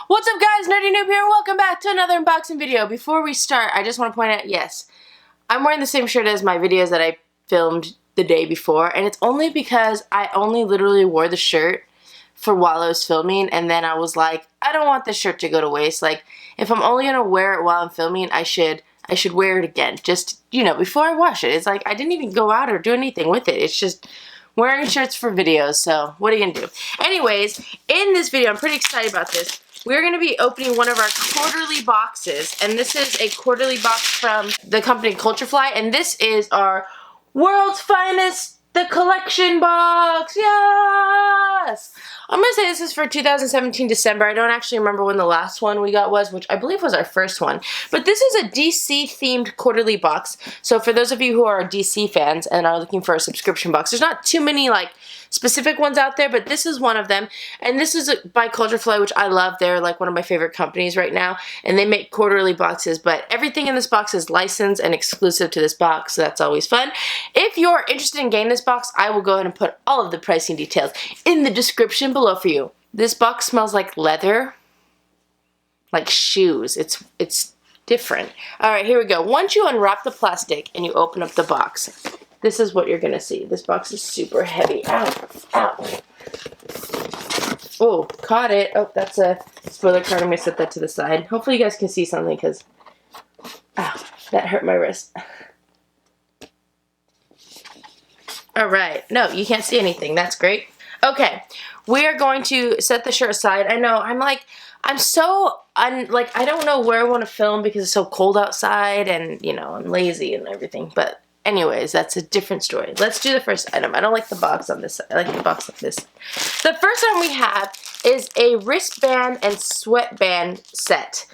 What's up guys, Nerdy Noob here, welcome back to another unboxing video. Before we start, I just want to point out, yes, I'm wearing the same shirt as my videos that I filmed the day before, and it's only because I only literally wore the shirt for while I was filming, and then I was like, I don't want this shirt to go to waste. Like, if I'm only going to wear it while I'm filming, I should wear it again, just, you know, before I wash it. It's like, I didn't even go out or do anything with it. It's just wearing shirts for videos, so what are you going to do? Anyways, in this video, I'm pretty excited about this. We're going to be opening one of our quarterly boxes, and this is a quarterly box from the company Culturefly, and this is our world's finest, the collection box. Yes! I'm going to say this is for 2017 December. I don't actually remember when the last one we got was, which I believe was our first one. But this is a DC-themed quarterly box. So for those of you who are DC fans and are looking for a subscription box, there's not too many like specific ones out there, but this is one of them. And this is by Culturefly, which I love. They're like one of my favorite companies right now. And they make quarterly boxes, but everything in this box is licensed and exclusive to this box, so that's always fun. If you're interested in getting this box, I will go ahead and put all of the pricing details in the description below for you. This box smells like leather, like shoes. It's different. Alright, here we go. Once you unwrap the plastic and you open up the box, this is what you're going to see. This box is super heavy. Ow, ow. Oh, caught it. Oh, that's a spoiler card. I'm going to set that to the side. Hopefully you guys can see something because, ow, that hurt my wrist. Alright, no, you can't see anything. That's great. Okay, we are going to set the shirt aside. I know, I'm so, I don't know where I want to film because it's so cold outside and, you know, I'm lazy and everything, but anyways, that's a different story. Let's do the first item. I don't like the box on this side. I like the box like this. The first item we have is a wristband and sweatband set.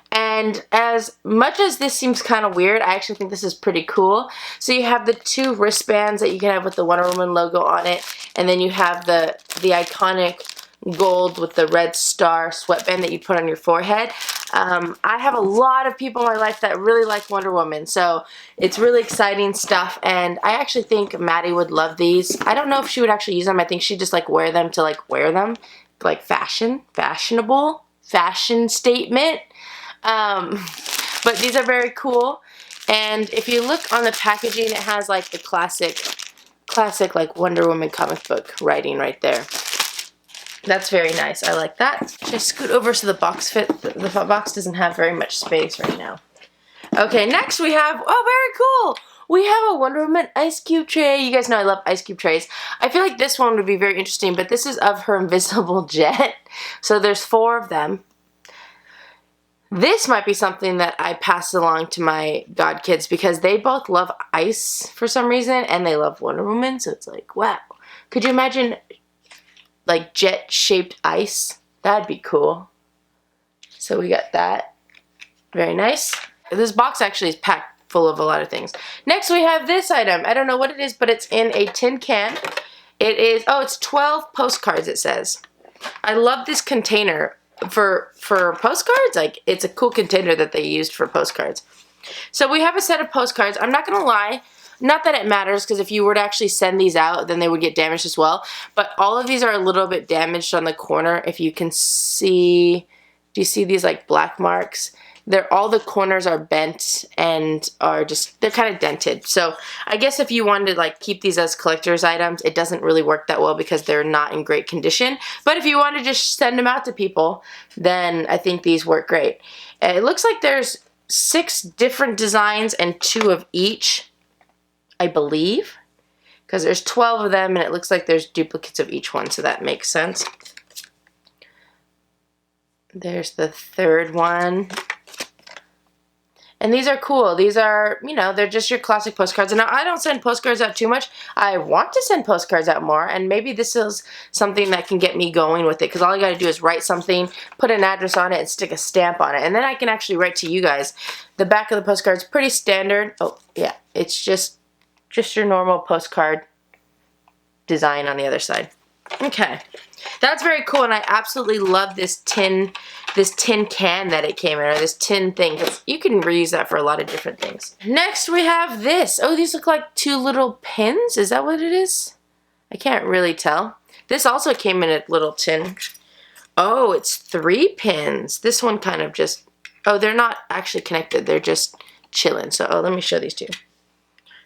And as much as this seems kind of weird, I actually think this is pretty cool. So you have the two wristbands that you can have with the Wonder Woman logo on it. And then you have the iconic gold with the red star sweatband that you put on your forehead. I have a lot of people in my life that really like Wonder Woman, so it's really exciting stuff, and I actually think Maddie would love these. I don't know if she would actually use them. I think she'd just like wear them to like wear them, like fashionable, fashion statement. But these are very cool, and if you look on the packaging, it has like the classic like Wonder Woman comic book writing right there. That's very nice. I like that. Just scoot over so the box fit. The box doesn't have very much space right now. Okay, next we have, oh, very cool. We have a Wonder Woman ice cube tray. You guys know I love ice cube trays. I feel like this one would be very interesting, but this is of her invisible jet. So there's 4 of them. This might be something that I pass along to my godkids because they both love ice for some reason, and they love Wonder Woman, so it's like, wow. Could you imagine like jet-shaped ice? That'd be cool. So we got that. Very nice. This box actually is packed full of a lot of things. Next we have this item. I don't know what it is, but it's in a tin can. It is, oh, it's 12 postcards, it says. I love this container for postcards. Like, it's a cool container that they used for postcards. So we have a set of postcards. I'm not gonna lie, not that it matters, because if you were to actually send these out, then they would get damaged as well. But all of these are a little bit damaged on the corner. If you can see, do you see these like black marks? All the corners are bent and are just, they're kind of dented. So I guess if you wanted to like keep these as collector's items, it doesn't really work that well because they're not in great condition. But if you want to just send them out to people, then I think these work great. It looks like there's 6 different designs and 2 of each, I believe, because there's 12 of them and it looks like there's duplicates of each one, so that makes sense. There's the 3rd one. And these are cool. These are, you know, they're just your classic postcards. And I don't send postcards out too much. I want to send postcards out more, and maybe this is something that can get me going with it, because all I got to do is write something, put an address on it, and stick a stamp on it. And then I can actually write to you guys. The back of the postcard's pretty standard. Oh, yeah, it's just your normal postcard design on the other side. Okay, that's very cool, and I absolutely love this tin can that it came in, or this tin thing, because you can reuse that for a lot of different things. Next we have this. Oh, these look like 2 little pins. Is that what it is? I can't really tell. This also came in a little tin Oh, it's 3 pins. This one kind of just, oh, they're not actually connected. They're just chilling. So, oh, let me show these two.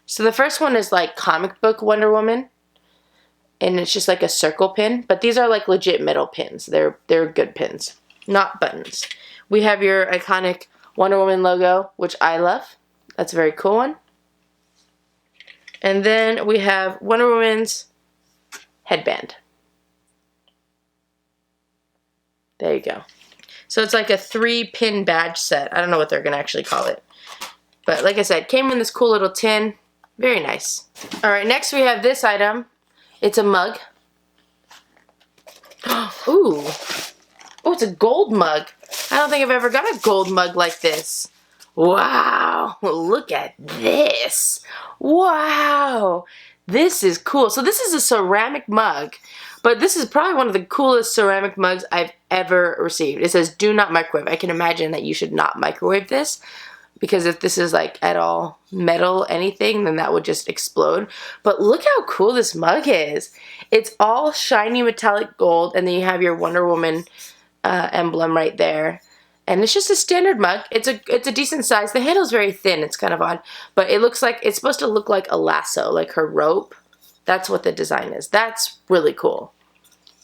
So the first one is like comic book Wonder Woman. And it's just like a circle pin. But these are like legit metal pins. They're good pins, not buttons. We have your iconic Wonder Woman logo, which I love. That's a very cool one. And then we have Wonder Woman's headband. There you go. So it's like a 3-pin badge set. I don't know what they're going to actually call it. But like I said, came in this cool little tin. Very nice. Alright, next we have this item. It's a mug. Ooh. Oh, it's a gold mug. I don't think I've ever got a gold mug like this. Wow. Look at this. Wow. This is cool. So this is a ceramic mug. But this is probably one of the coolest ceramic mugs I've ever received. It says, do not microwave. I can imagine that you should not microwave this. Because if this is like at all metal anything, then that would just explode. But look how cool this mug is. It's all shiny metallic gold, and then you have your Wonder Woman emblem right there. And it's just a standard mug. It's a decent size. The handle's very thin. It's kind of odd. But it looks like, it's supposed to look like a lasso, like her rope. That's what the design is. That's really cool.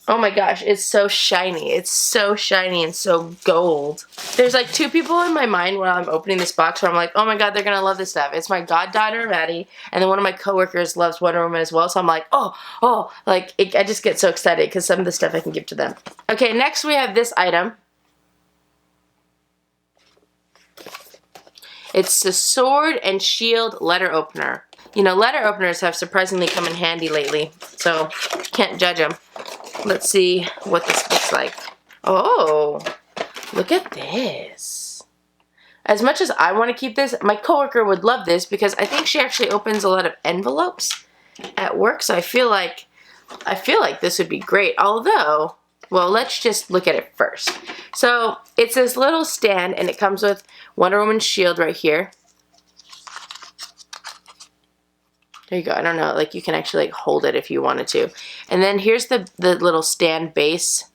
Oh my gosh, it's so shiny. It's so shiny and so gold. There's like 2 people in my mind when I'm opening this box where I'm like, oh my god, they're gonna love this stuff. It's my goddaughter, Maddie, and then one of my coworkers loves Wonder Woman as well, so I'm like, I just get so excited because some of the stuff I can give to them. Okay, next we have this item. It's the Sword and Shield letter opener. You know, letter openers have surprisingly come in handy lately, so can't judge them. Let's see what this looks like. Oh, look at this. As much as I want to keep this, my coworker would love this because I think she actually opens a lot of envelopes at work, so I feel like this would be great. Although, well, let's just look at it first. So, it's this little stand, and it comes with Wonder Woman's shield right here. There you go. I don't know, like you can actually like hold it if you wanted to. And then here's the little stand base,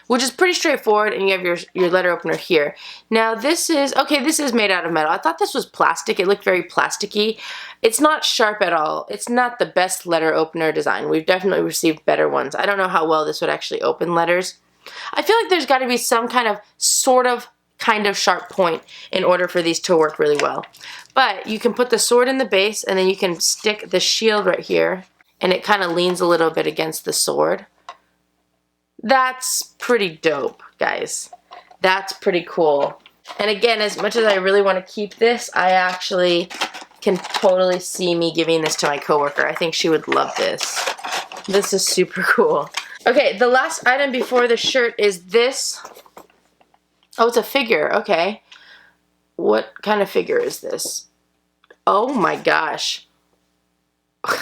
which is pretty straightforward, and you have your letter opener here. Now this is made out of metal. I thought this was plastic. It looked very plasticky. It's not sharp at all. It's not the best letter opener design. We've definitely received better ones. I don't know how well this would actually open letters. I feel like there's got to be some kind of kind of sharp point in order for these to work really well. But you can put the sword in the base, and then you can stick the shield right here, and it kind of leans a little bit against the sword. That's pretty dope, guys. That's pretty cool. And again, as much as I really want to keep this, I actually can totally see me giving this to my coworker. I think she would love this. This is super cool. Okay, the last item before the shirt is this. Oh, it's a figure. Okay. What kind of figure is this? Oh my gosh. I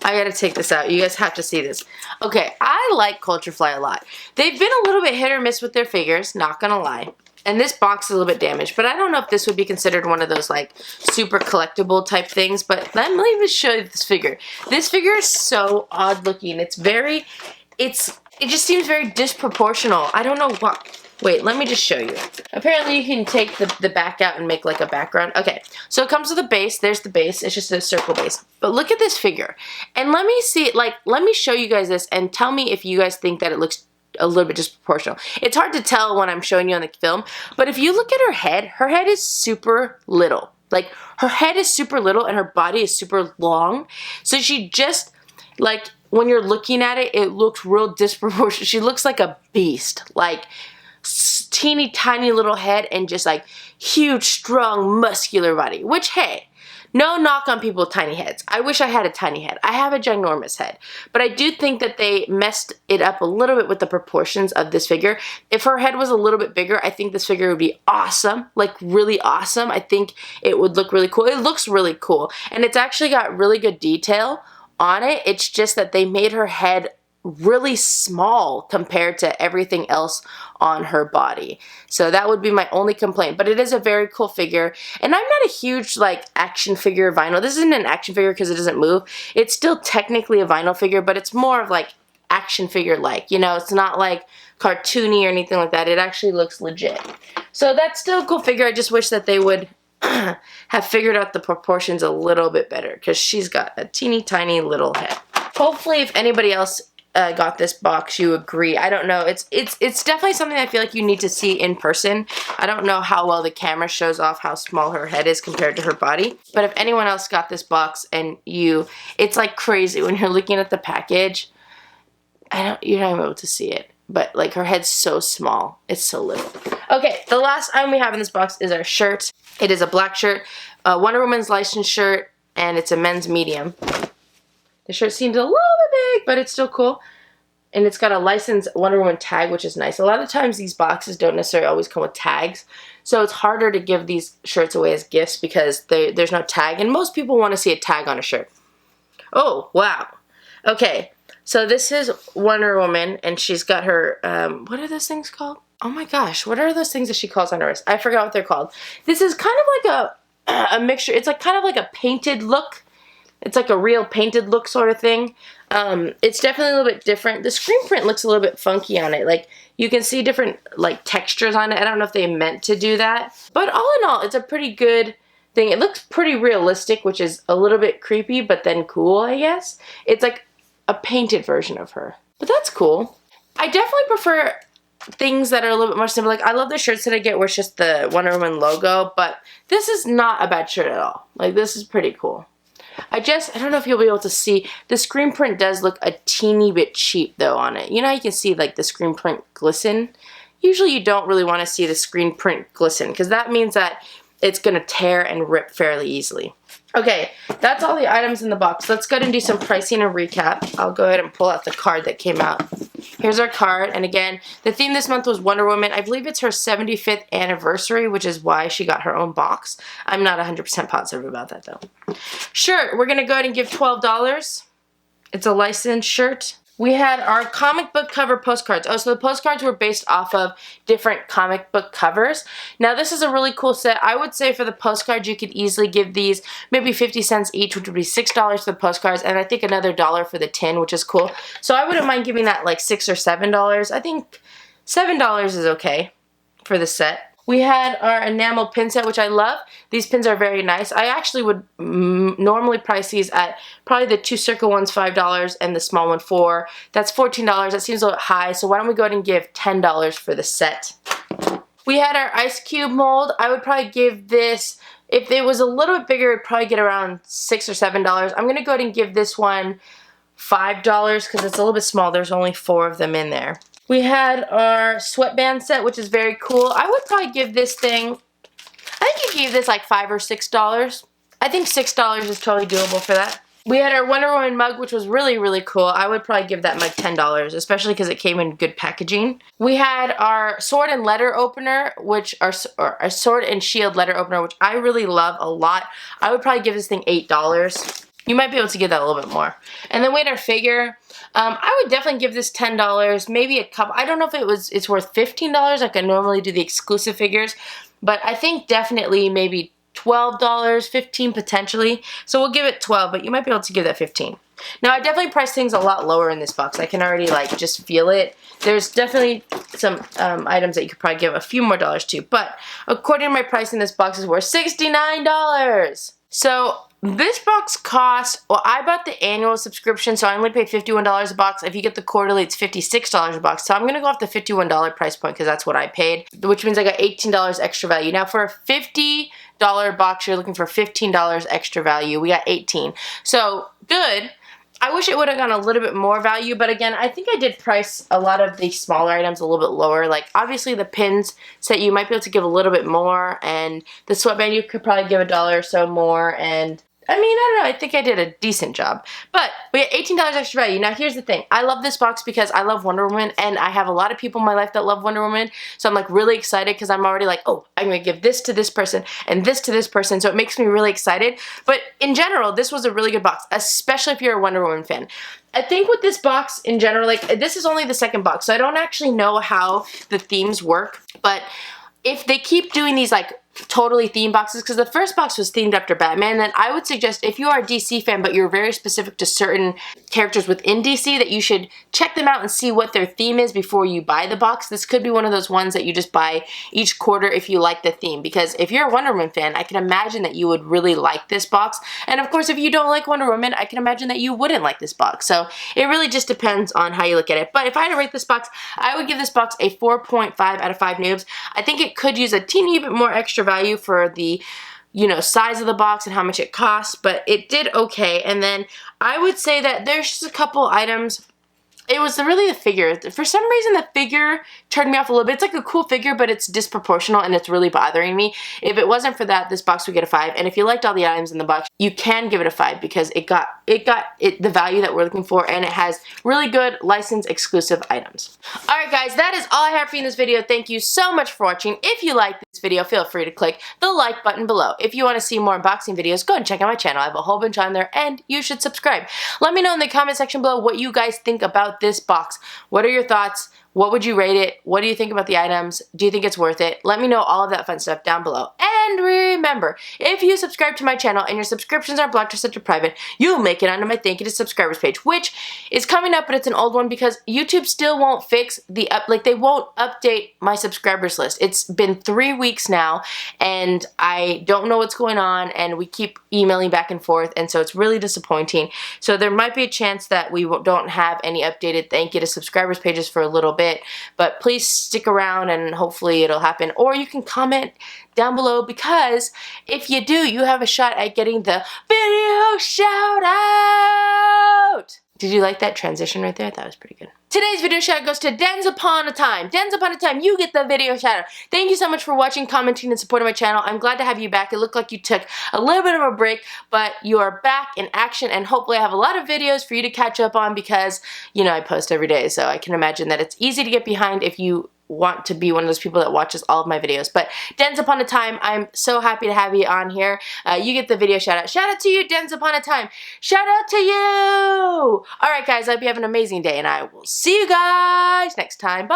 gotta take this out. You guys have to see this. Okay, I like Culturefly a lot. They've been a little bit hit or miss with their figures, not gonna lie. And this box is a little bit damaged, but I don't know if this would be considered one of those like super collectible type things, but let me even show you this figure. This figure is so odd looking. It just seems very disproportional. I don't know what. Wait, let me just show you. Apparently you can take the back out and make like a background. Okay, so it comes with a base. There's the base. It's just a circle base. But look at this figure. And let me see, like, let me show you guys this and tell me if you guys think that it looks a little bit disproportional. It's hard to tell when I'm showing you on the film, but if you look at her head is super little. Like, her head is super little and her body is super long. So she just, like, when you're looking at it, it looks real disproportionate. She looks like a beast. Like, teeny tiny little head and just like huge strong muscular body, which hey, no knock on people with tiny heads. I wish I had a tiny head. I have a ginormous head, but I do think that they messed it up a little bit with the proportions of this figure. If her head was a little bit bigger, I think this figure would be awesome, like really awesome. I think it would look really cool. It looks really cool, and it's actually got really good detail on it. It's just that they made her head really small compared to everything else on her body. So that would be my only complaint, but it is a very cool figure, and I'm not a huge like action figure vinyl. This isn't an action figure because it doesn't move. It's still technically a vinyl figure, but it's more of like action figure like. You know, it's not like cartoony or anything like that. It actually looks legit. So that's still a cool figure. I just wish that they would have figured out the proportions a little bit better because she's got a teeny tiny little head. Hopefully if anybody else got this box, you agree. I don't know. It's definitely something I feel like you need to see in person. I don't know how well the camera shows off how small her head is compared to her body. But if anyone else got this box and it's like crazy when you're looking at the package. You're not even able to see it. But like her head's so small. It's so little. Okay, the last item we have in this box is our shirt. It is a black shirt, Wonder Woman's licensed shirt, and it's a men's medium. The shirt seems a little bit big, but it's still cool. And it's got a licensed Wonder Woman tag, which is nice. A lot of times these boxes don't necessarily always come with tags. So it's harder to give these shirts away as gifts because there's no tag. And most people want to see a tag on a shirt. Oh, wow. Okay, so this is Wonder Woman, and she's got her, what are those things called? Oh my gosh, what are those things that she calls on her wrist? I forgot what they're called. This is kind of like a mixture. It's like kind of like a painted look. It's like a real painted look sort of thing. It's definitely a little bit different. The screen print looks a little bit funky on it. Like, you can see different, like, textures on it. I don't know if they meant to do that. But all in all, it's a pretty good thing. It looks pretty realistic, which is a little bit creepy, but then cool, I guess. It's like a painted version of her. But that's cool. I definitely prefer things that are a little bit more simple. Like, I love the shirts that I get where it's just the Wonder Woman logo, but this is not a bad shirt at all. Like, this is pretty cool. I don't know if you'll be able to see. The screen print does look a teeny bit cheap, though, on it. You know, you can see, like, the screen print glisten. Usually you don't really want to see the screen print glisten, because that means that it's going to tear and rip fairly easily. Okay, that's all the items in the box. Let's go ahead and do some pricing and recap. I'll go ahead and pull out the card that came out. Here's our card, and again, the theme this month was Wonder Woman. I believe it's her 75th anniversary, which is why she got her own box. I'm not 100% positive about that, though. Shirt, we're going to go ahead and give $12. It's a licensed shirt. We had our comic book cover postcards. Oh, so the postcards were based off of different comic book covers. Now, this is a really cool set. I would say for the postcards, you could easily give these maybe 50 cents each, which would be $6 for the postcards, and I think another $1 for the tin, which is cool. So I wouldn't mind giving that like $6 or $7. I think $7 is okay for the set. We had our enamel pin set, which I love. These pins are very nice. I actually would normally price these at probably the 2 circle ones $5 and the small one $4. That's $14. That seems a little high, so why don't we go ahead and give $10 for the set. We had our ice cube mold. I would probably give this, if it was a little bit bigger, I'd probably get around $6 or $7. I'm going to go ahead and give this one $5 because it's a little bit small. There's only 4 of them in there. We had our sweatband set, which is very cool. I would probably give this thing, I think you gave this like $5 or $6. I think $6 is totally doable for that. We had our Wonder Woman mug, which was really, really cool. I would probably give that mug $10, especially because it came in good packaging. We had our sword and letter opener, which are our sword and shield letter opener, which I really love a lot. I would probably give this thing $8. You might be able to give that a little bit more. And then we had our figure. I would definitely give this $10, maybe a couple. I don't know if it's worth $15 like I normally do the exclusive figures, but I think definitely maybe $12, $15 potentially. So we'll give it $12, but you might be able to give that $15. Now I definitely priced things a lot lower in this box. I can already like just feel it. There's definitely some items that you could probably give a few more dollars to, but according to my pricing, this box is worth $69. So this box cost, well, I bought the annual subscription, so I only paid $51 a box. If you get the quarterly, it's $56 a box. So I'm going to go off the $51 price point because that's what I paid, which means I got $18 extra value. Now for a $50 box, you're looking for $15 extra value. We got $18. So good. I wish it would have gone a little bit more value, but again, I think I did price a lot of the smaller items a little bit lower. Like, obviously the pins set you might be able to give a little bit more, and the sweatband you could probably give $1 or so more, and I mean, I don't know, I think I did a decent job. But we had $18 extra value. Now here's the thing. I love this box because I love Wonder Woman, and I have a lot of people in my life that love Wonder Woman. So I'm like really excited because I'm already like, oh, I'm going to give this to this person and this to this person. So it makes me really excited. But in general, this was a really good box, especially if you're a Wonder Woman fan. I think with this box in general, like this is only the second box, so I don't actually know how the themes work. But if they keep doing these like totally themed boxes, because the first box was themed after Batman. Then I would suggest, if you are a DC fan but you're very specific to certain characters within DC, that you should check them out and see what their theme is before you buy the box. This could be one of those ones that you just buy each quarter if you like the theme, because if you're a Wonder Woman fan, I can imagine that you would really like this box. And of course, if you don't like Wonder Woman, I can imagine that you wouldn't like this box. So it really just depends on how you look at it. But if I had to rate this box, I would give this box a 4.5 out of 5 noobs. I think it could use a teeny bit more extra value for the, you know, size of the box and how much it costs, but it did okay. And then I would say that there's just a couple items. It was really the figure. For some reason, the figure turned me off a little bit. It's like a cool figure, but it's disproportional and it's really bothering me. If it wasn't for that, this box would get a 5. And if you liked all the items in the box, you can give it a 5 because it got the value that we're looking for, and it has really good license exclusive items. Alright guys, that is all I have for you in this video. Thank you so much for watching. If you liked this video, feel free to click the like button below. If you want to see more unboxing videos, go and check out my channel. I have a whole bunch on there, and you should subscribe. Let me know in the comment section below what you guys think about this box. What are your thoughts? What would you rate it? What do you think about the items? Do you think it's worth it? Let me know all of that fun stuff down below. And remember, if you subscribe to my channel and your subscriptions are blocked or set to private, you'll make it onto my Thank You to Subscribers page, which is coming up, but it's an old one because YouTube still won't fix the they won't update my subscribers list. It's been 3 weeks now, and I don't know what's going on, and we keep emailing back and forth, and so it's really disappointing. So there might be a chance that we don't have any updated Thank You to Subscribers pages for a little bit. But please stick around and hopefully it'll happen. Or you can comment down below, because if you do, you have a shot at getting the video shout out. Did you like that transition right there? That was pretty good. Today's video shout out goes to Dens Upon a Time. Dens Upon a Time, you get the video shout out. Thank you so much for watching, commenting, and supporting my channel. I'm glad to have you back. It looked like you took a little bit of a break, but you are back in action, and hopefully I have a lot of videos for you to catch up on because, you know, I post every day, so I can imagine that it's easy to get behind if you want to be one of those people that watches all of my videos. But Dens Upon a Time, I'm so happy to have you on here. You get the video shout out. Shout out to you, Dens Upon a Time. Shout out to you! Alright guys, I hope you have an amazing day, and I will see you guys next time. Bye!